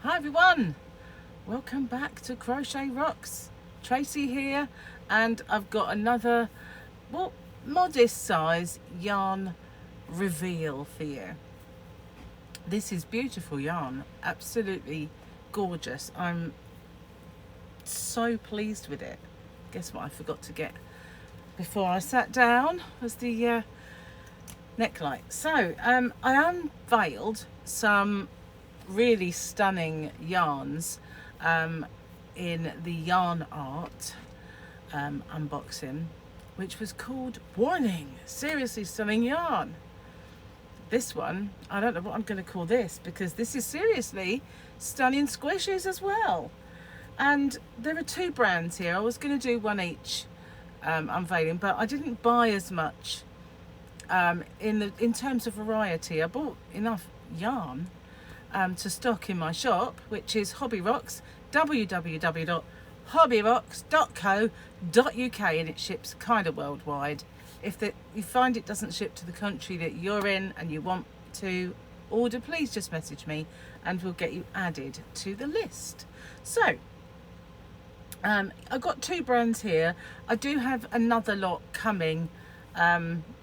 Hi everyone, welcome back to Crochet Rocks. Tracy here, and I've got another, well, modest size yarn reveal for you. This is beautiful yarn, absolutely gorgeous. I'm so pleased with it. Guess what I forgot to get before I sat down was the neckline. So I unveiled some really stunning yarns in the yarn art unboxing, which was called Warning, Seriously Stunning Yarn. This one, I don't know what I'm going to call this, because this is seriously stunning squishes as well. And there are two brands here. I was going to do one each unveiling, but I didn't buy as much in terms of variety. I bought enough yarn to stock in my shop, which is Hobby Rocks, www.hobbyrocks.co.uk, and it ships kind of worldwide. If you find it doesn't ship to the country that you're in and you want to order, please just message me and we'll get you added to the list. So I've got two brands here. I do have another lot coming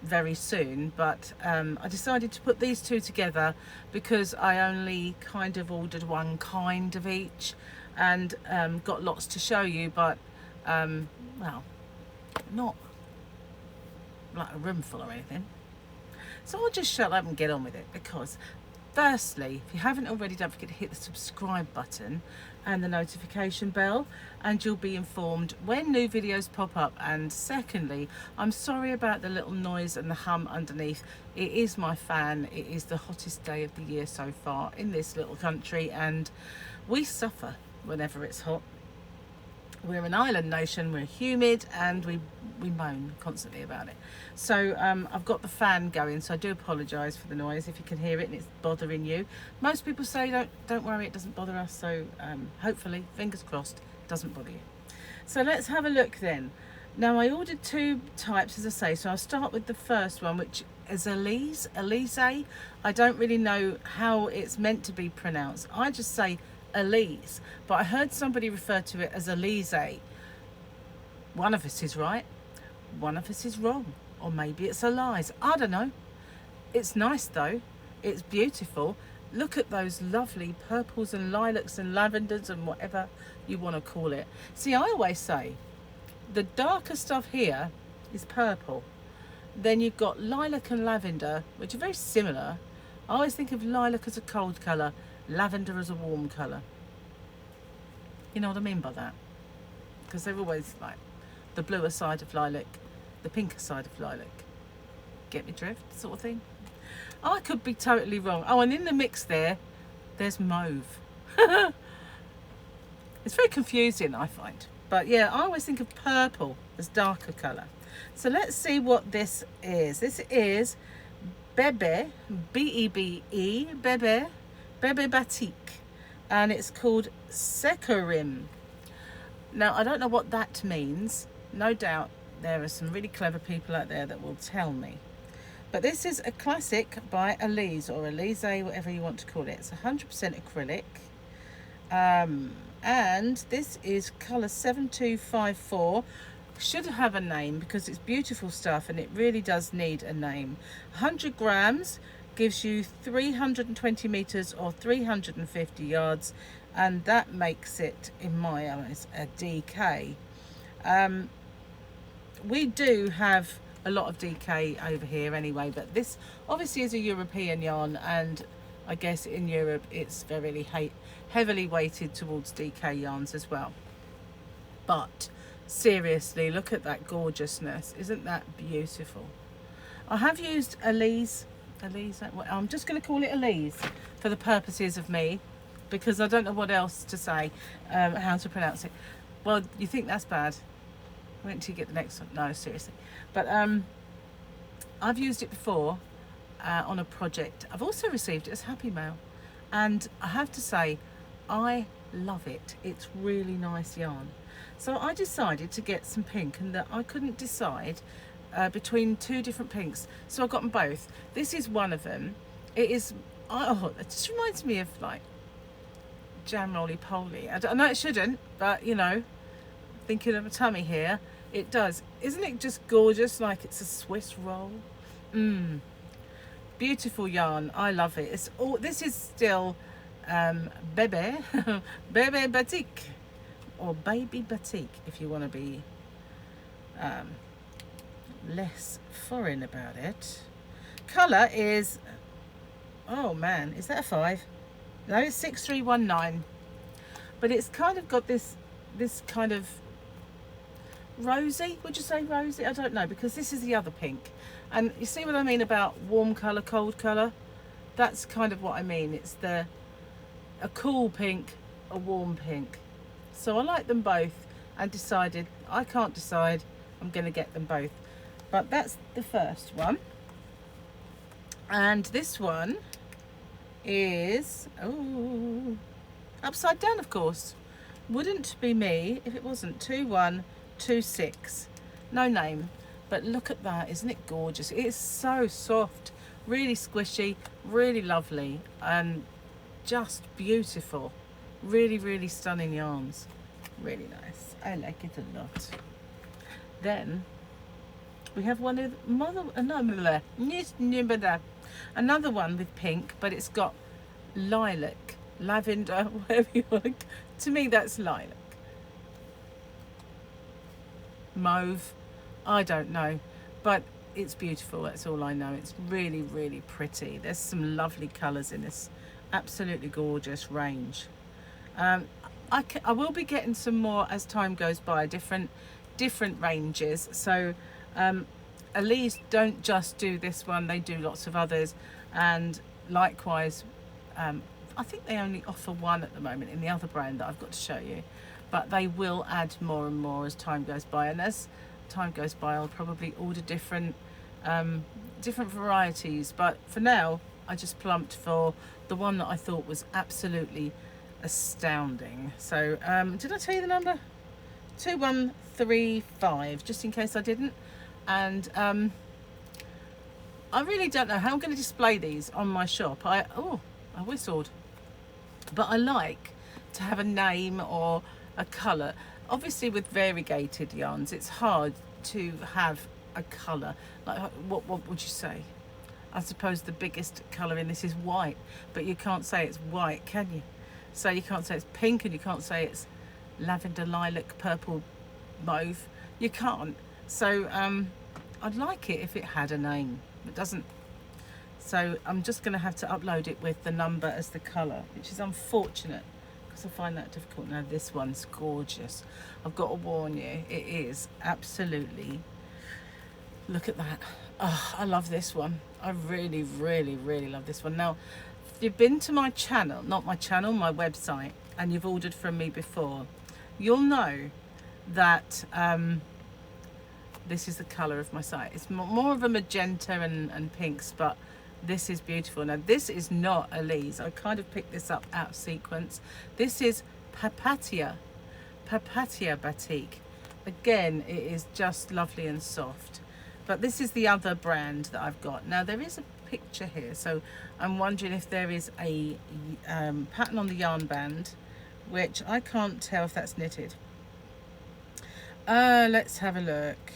very soon, but I decided to put these two together because I only kind of ordered one kind of each, and got lots to show you, but well, not like a room full or anything. So I'll just shut up and get on with it, because firstly, if you haven't already, don't forget to hit the subscribe button and the notification bell, and you'll be informed when new videos pop up. And secondly, I'm sorry about the little noise and the hum underneath. It is my fan. It is the hottest day of the year so far in this little country, and we suffer whenever it's hot. We're an island nation, we're humid, and we moan constantly about it. So I've got the fan going, so I do apologise for the noise if you can hear it and it's bothering you. Most people say don't worry, it doesn't bother us, so hopefully, fingers crossed, it doesn't bother you. So let's have a look then. Now, I ordered two types, as I say, so I'll start with the first one, which is Elise. I don't really know how it's meant to be pronounced. I just say Elise, but I heard somebody refer to it as Elise. One of us is right, one of us is wrong, or maybe it's Elise. I don't know. It's nice though, it's beautiful. Look at those lovely purples and lilacs and lavenders and whatever you want to call it. See, I always say the darker stuff here is purple, then you've got lilac and lavender, which are very similar. I always think of lilac as a cold colour, lavender as a warm colour. You know what I mean by that? Because they're always like the bluer side of lilac, the pinker side of lilac. Get me drift, sort of thing. I could be totally wrong. Oh, and in the mix there's mauve. It's very confusing, I find. But yeah, I always think of purple as darker colour. So let's see what this is. This is Bebe, B-E-B-E, Bebe Batik, and it's called Securim. Now, I don't know what that means. No doubt there are some really clever people out there that will tell me. But this is a classic by Elise, or Elise, whatever you want to call it. It's 100% acrylic. And this is colour 7254. Should have a name because it's beautiful stuff, and it really does need a name. 100 grams gives you 320 meters or 350 yards, and that makes it, in my eyes, a DK. We do have a lot of DK over here anyway, but this obviously is a European yarn, and I guess in Europe it's very heavily weighted towards DK yarns as well. But seriously, look at that gorgeousness. Isn't that beautiful? I have used Elise, I'm just going to call it Elise for the purposes of me, because I don't know what else to say, how to pronounce it. Well, you think that's bad? Wait until you get the next one. No, seriously. But I've used it before on a project. I've also received it as Happy Mail, and I have to say I love it. It's really nice yarn. So I decided to get some pink, and that I couldn't decide between two different pinks, so I got them both. This is one of them. It is, oh, it just reminds me of like jam roly-poly. I know it shouldn't, but you know, thinking of a tummy here, it does. Isn't it just gorgeous, like it's a Swiss roll? Beautiful yarn. I love it. It's all, this is still bebe bebe batik, or baby batik if you want to be less foreign about it. Colour is, oh man, is that a 5? No, it's 6319. But it's kind of got this kind of rosy, would you say rosy? I don't know, because this is the other pink. And you see what I mean about warm colour, cold colour? That's kind of what I mean. It's a cool pink, a warm pink. So I like them both and decided, I can't decide, I'm going to get them both. But that's the first one. And this one is, oh, upside down, of course. Wouldn't be me if it wasn't. 2126. No name. But look at that, isn't it gorgeous? It is so soft, really squishy, really lovely, and just beautiful. Really, really stunning yarns. Really nice. I like it a lot. Then we have one of another one with pink, but it's got lilac, lavender, whatever you want. To me, that's lilac. Mauve, I don't know, but it's beautiful. That's all I know. It's really, really pretty. There's some lovely colours in this absolutely gorgeous range. I will be getting some more as time goes by, different ranges. So Elise don't just do this one, they do lots of others, and likewise I think they only offer one at the moment in the other brand that I've got to show you, but they will add more and more as time goes by. And as time goes by, I'll probably order different varieties, but for now I just plumped for the one that I thought was absolutely astounding. So did I tell you the number? 2135, just in case I didn't. And I really don't know how I'm going to display these on my shop. I whistled, but I like to have a name or a colour. Obviously with variegated yarns it's hard to have a colour. Like what would you say? I suppose the biggest colour in this is white, but you can't say it's white, can you? So you can't say it's pink, and you can't say it's lavender, lilac, purple, mauve. You can't. So I'd like it if it had a name. It doesn't. So I'm just going to have to upload it with the number as the colour, which is unfortunate because I find that difficult. Now this one's gorgeous. I've got to warn you, it is absolutely, look at that. Oh, I love this one. I really, really, really love this one. Now, if you've been to my channel, not my channel, my website, and you've ordered from me before, you'll know that this is the colour of my site. It's more of a magenta and pinks, but this is beautiful. Now this is not Elise. I kind of picked this up out of sequence. This is Papatia Batik. Again, it is just lovely and soft. But this is the other brand that I've got. Now there is a picture here, so I'm wondering if there is a pattern on the yarn band, which I can't tell if that's knitted. Let's have a look.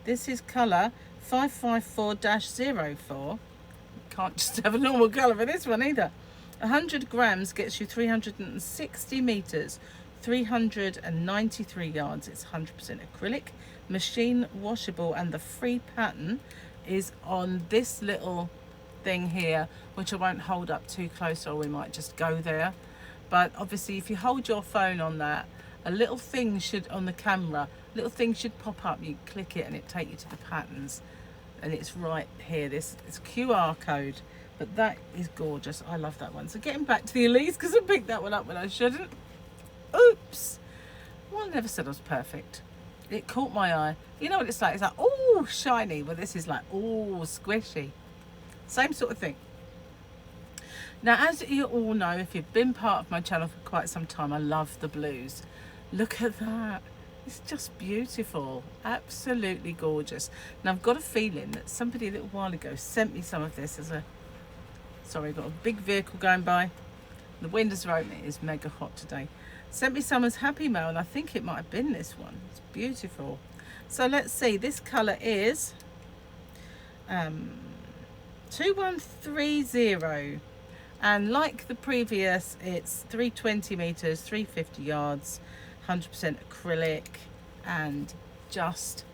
This is colour 554-04. Can't just have a normal colour for this one either. 100 grams gets you 360 meters, 393 yards. It's 100% acrylic, machine washable, and the free pattern is on this little thing here, which I won't hold up too close or we might just go there. But obviously if you hold your phone on that, a little thing should, on the camera, little thing should pop up. You click it and it take you to the patterns, and it's right here. It's QR code, but that is gorgeous. I love that one. So getting back to the Elise, because I picked that one up when I shouldn't. Oops. Well, I never said I was perfect. It caught my eye. You know what it's like? It's like, oh, shiny. Well, this is like, oh, squishy. Same sort of thing. Now, as you all know, if you've been part of my channel for quite some time, I love the blues. Look at that. It's just beautiful. Absolutely gorgeous. Now, I've got a feeling that somebody a little while ago sent me some of this as a... Sorry, I've got a big vehicle going by. The wind has thrown me. It is mega hot today. Sent me someone's happy mail, and I think it might have been this one. It's beautiful. So let's see. This colour is 2130. And like the previous, it's 320 meters, 350 yards, 100% acrylic, and just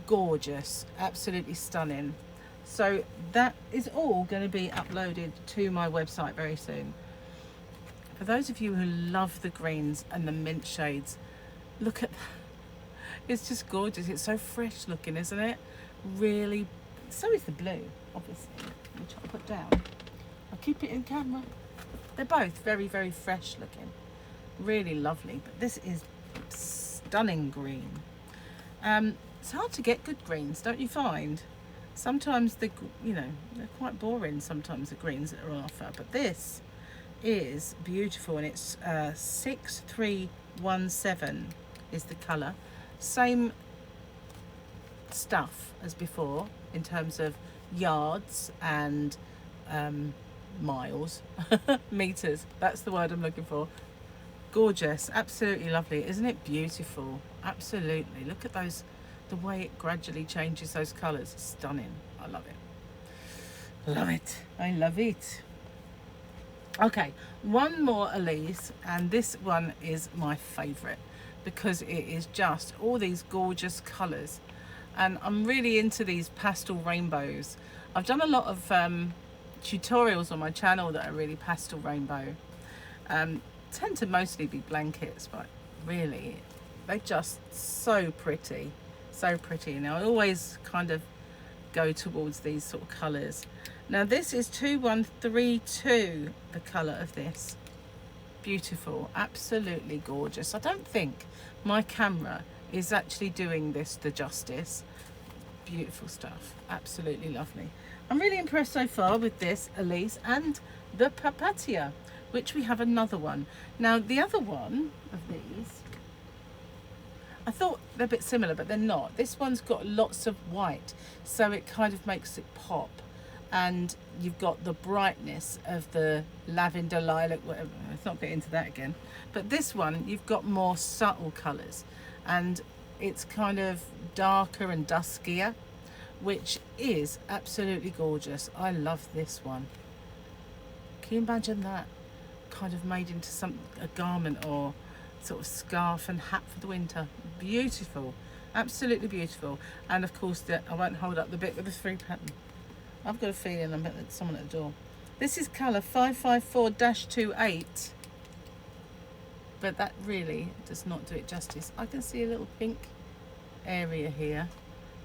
gorgeous, absolutely stunning. So that is all going to be uploaded to my website very soon. For those of you who love the greens and the mint shades, look at that. It's just gorgeous. It's so fresh looking, isn't it? Really. So is the blue, obviously, which I'll put down. I'll keep it in camera. They're both very, very fresh looking. Really lovely. But this is stunning green. It's hard to get good greens, don't you find? Sometimes they're quite boring sometimes, the greens that are on offer. But this is beautiful, and it's 6317 is the colour. Same stuff as before in terms of yards and miles, meters, that's the word I'm looking for. Gorgeous, absolutely lovely. Isn't it beautiful? Absolutely. Look at those, the way it gradually changes those colours. Stunning. I love it. Love it. I love it. Okay, one more Elise, and this one is my favourite because it is just all these gorgeous colours, and I'm really into these pastel rainbows. I've done a lot of tutorials on my channel that are really pastel rainbow. Tend to mostly be blankets, but really they're just so pretty, and I always kind of go towards these sort of colours. Now this is 2132, the colour of this. Beautiful, absolutely gorgeous. I don't think my camera is actually doing this the justice. Beautiful stuff, absolutely lovely. I'm really impressed so far with this Elise and the Papatia, which we have another one. Now the other one of these, I thought they're a bit similar, but they're not. This one's got lots of white, so it kind of makes it pop. And you've got the brightness of the lavender, lilac, whatever. Let's not get into that again. But this one, you've got more subtle colours, and it's kind of darker and duskier, which is absolutely gorgeous. I love this one. Can you imagine that? Kind of made into a garment or sort of scarf and hat for the winter. Beautiful, absolutely beautiful. And of course, I won't hold up the bit with the free pattern. I've got a feeling I'm at someone at the door. This is colour 554-28, but that really does not do it justice. I can see a little pink area here,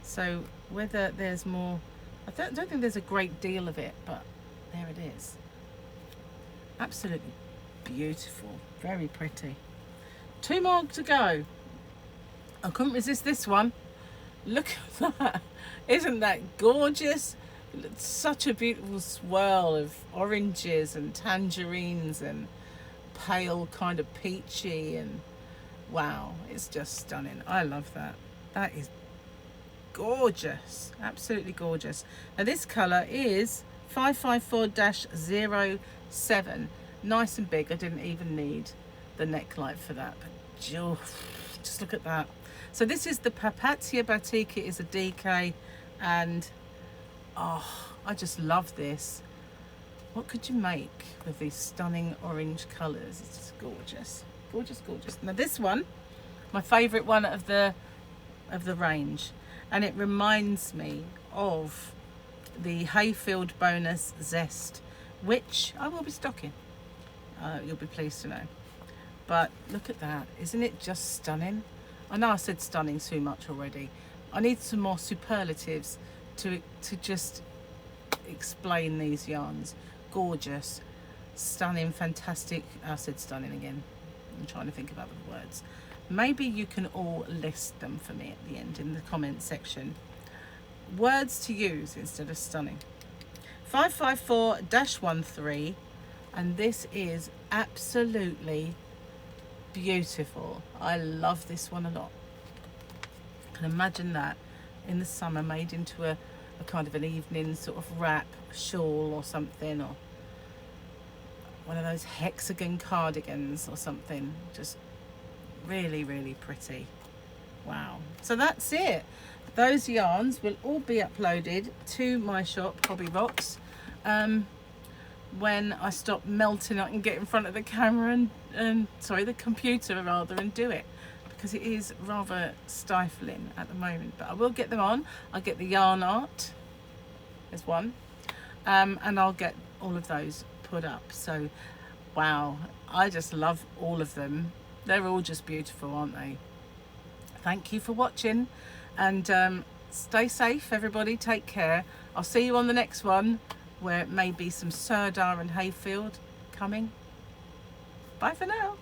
so whether there's more, I don't think there's a great deal of it, but there it is. Absolutely beautiful, very pretty. 2 more to go. I couldn't resist this one. Look at that. Isn't that gorgeous? It's such a beautiful swirl of oranges and tangerines and pale kind of peachy, and wow, it's just stunning. I love that. That is gorgeous, absolutely gorgeous. Now this colour is 554-07. Nice and big. I didn't even need the necklight for that, but just look at that. So this is the Papatia Batik. It is a DK, and oh, I just love this. What could you make with these stunning orange colours? It's just gorgeous, gorgeous, gorgeous. Now this one, my favourite one of the range, and it reminds me of the Hayfield Bonus Zest, which I will be stocking. You'll be pleased to know. But look at that, isn't it just stunning? I know I said stunning too much already. I need some more superlatives to just explain these yarns. Gorgeous, stunning, fantastic. I said stunning again. I'm trying to think of other words. Maybe you can all list them for me at the end in the comments section. Words to use instead of stunning. 554-13, and this is absolutely beautiful. I love this one a lot. Can imagine that in the summer, made into a kind of an evening sort of wrap, shawl or something. Or one of those hexagon cardigans or something. Just really, really pretty. Wow. So that's it. Those yarns will all be uploaded to my shop, Hobby Rocks, when I stop melting. I can get in front of the camera and sorry, the computer rather, and do it, because it is rather stifling at the moment. But I will get them on. I'll get the yarn art. There's one. And I'll get all of those put up. So wow, I just love all of them. They're all just beautiful, aren't they? Thank you for watching, and stay safe, everybody. Take care. I'll see you on the next one, where it may be some Serdar and Hayfield coming. Bye for now.